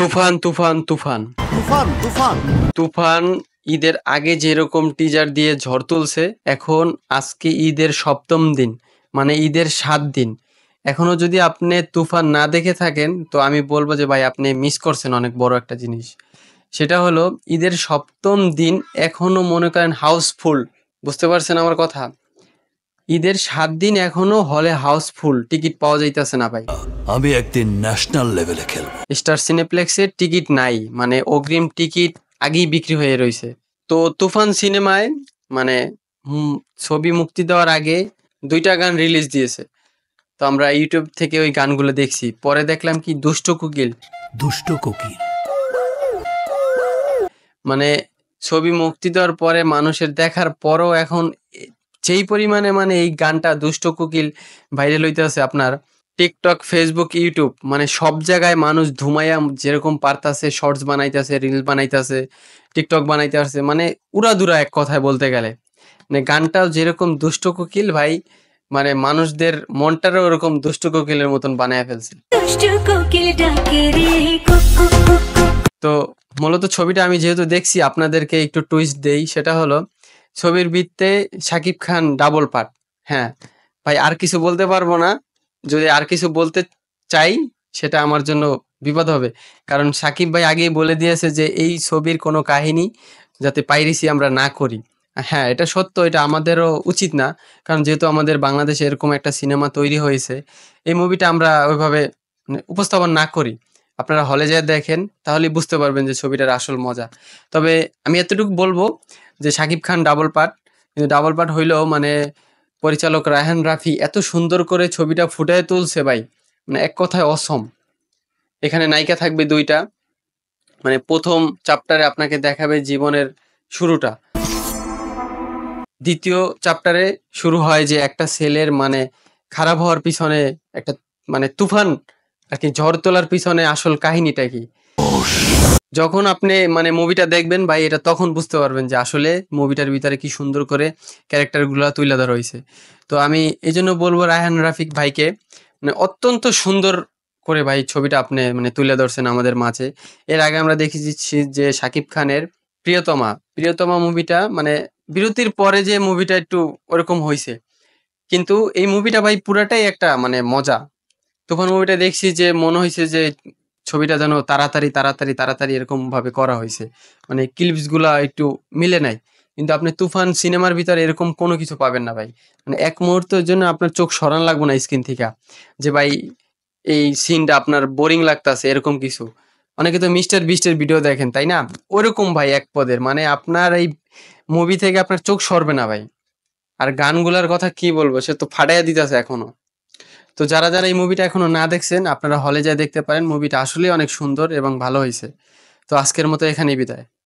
তুফান তুফান তুফান তুফান তুফান তুফান ঈদের আগে যেরকম টিজার দিয়ে ঝড় তুলছে, এখন আজকে ঈদের সপ্তম দিন, মানে ঈদের 7 দিন। এখনো যদি আপনি তুফান না দেখে থাকেন, তো আমি বলবো যে ভাই আপনি মিস করছেন অনেক বড় একটা জিনিস। সেটা হলো ঈদের সপ্তম দিন এখনো মনে করেন হাউসফুল। বুঝতে পারছেন আমার কথা? ঈদের 7 দিন এখনো হলে হাউসফুল, টিকিট পাওয়া যাইতেছে না ভাই। আমি একদিন ন্যাশনাল লেভেলে খেলবো। স্টার সিনেপ্লেক্সের টিকিট নাই, মানে অগ্রিম টিকিট আগেই বিক্রি হয়ে রয়েছে। তো তুফান সিনেমায় মানে ছবি মুক্তি দেওয়ার আগে 2টা গান রিলিজ দিয়েছে। তো আমরা ইউটিউব থেকে ওই গানগুলো দেখছি, পরে দেখলাম কি দুষ্ট কোকিল, দুষ্ট কোকিল মানে ছবি মুক্তি দেওয়ার পরে মানুষের দেখার পরও এখন যেই পরিমাণে মানে এই গানটা দুষ্ট কোকিল ভাইরাল হইতেছে, আপনার টিকটক, ফেসবুক, ইউটিউব, মানে সব জায়গায় মানুষ ধুমাইয়া যেরকম পারতাছে শর্টস বানাইতেছে, রিলস বানাইতেছে, টিকটক বানাইতেছে, মানে উড়াধুরা এক কথায় বলতে গেলে। মানে গানটাও যেরকম দুষ্ট কোকিল ভাই, মানে মানুষদের মনটারও ওরকম দুষ্ট কোকিলের মতন বানায় ফেলছে। তো মূলত ছবিটা আমি যেহেতু দেখছি, আপনাদেরকে একটু টুইস্ট দেই। সেটা হলো ছবির বৃত্তে শাকিব খান ডাবল পার্ট। হ্যাঁ ভাই, আর কিছু বলতে পারবো না। যদি আর কিছু বলতে চাই সেটা আমার জন্য বিপদ হবে, কারণ সাকিব ভাই আগেই বলে দিয়েছে যে এই ছবির কোনো কাহিনী যাতে পাইরেসি আমরা না করি। হ্যাঁ, এটা সত্য, এটা আমাদেরও উচিত না, কারণ যেহেতু আমাদের বাংলাদেশে এরকম একটা সিনেমা তৈরি হয়েছে, এই মুভিটা আমরা ওইভাবে উপস্থাপন না করি। আপনারা হলে যেয়ে দেখেন, তাহলেই বুঝতে পারবেন যে ছবিটার আসল মজা। তবে আমি এতটুকু বলবো যে শাকিব খান ডাবল পার্ট, কিন্তু ডাবল পার্ট হইলেও মানে পরিচালক রায়হান রাফি এত সুন্দর করে ছবিটা ফুটায় তুলছে ভাই, মানে এক কথায় অসম। এখানে নায়িকা থাকবে 2টা, মানে প্রথম চ্যাপ্টারে আপনাকে দেখাবে জীবনের শুরুটা, দ্বিতীয় চ্যাপ্টারে শুরু হয় যে একটা ছেলের মানে খারাপ হওয়ার পিছনে একটা মানে তুফান আর কি, ঝড় তোলার পিছনে আসল কাহিনীটা কি। যখন আপনি মানে মুভিটা দেখবেন ভাই, এটা তখন বুঝতে পারবেন যে আসলে মুভিটার ভিতরে কি সুন্দর করে ক্যারেক্টারগুলো তুলে ধরা হয়েছে। তো আমি এই জন্য বলবো রায়হান রাফিক ভাইকে, মানে অত্যন্ত সুন্দর করে ভাই ছবিটা আপনি মানে তুলে ধরছেন আমাদের মাঝে। এর আগে আমরা দেখেছি যে শাকিব খানের প্রিয়তমা, প্রিয়তমা মুভিটা মানে বিরতির পরে যে মুভিটা একটু ওরকম হয়েছে, কিন্তু এই মুভিটা ভাই পুরাটাই একটা মানে মজা। তুফান মুভিটা দেখছি যে মনে হয়েছে যে ছবিটা যেন তাড়াতাড়ি তাড়াতাড়ি তাড়াতাড়ি এরকম ভাবে করা হয়েছে, মানে ক্লিপস গুলা একটু মিলে নাই। কিন্তু আপনি তুফান সিনেমার ভিতরে এরকম কোনো কিছু পাবেন না ভাই, মানে এক মুহূর্তের জন্য আপনার চোখ সরান লাগবে না স্ক্রিন থেকে, যে ভাই এই সিনটা আপনার বোরিং লাগতাছে এরকম কিছু। অনেকে তো মিস্টার বিস্টের ভিডিও দেখেন তাই না, ওরকম ভাই এক পদের, মানে আপনার এই মুভি থেকে আপনার চোখ সরবে না ভাই। আর গানগুলার কথা কি বলবো, সে তো ফাটাইয়া দিতেছে এখনো। তো যারা যারা এই মুভিটা এখনো না দেখছেন, আপনারা হলে যেয়ে দেখতে পারেন। মুভিটা আসলেই অনেক সুন্দর এবং ভালো হয়েছে। তো আজকের মতো এখানেই বিদায়।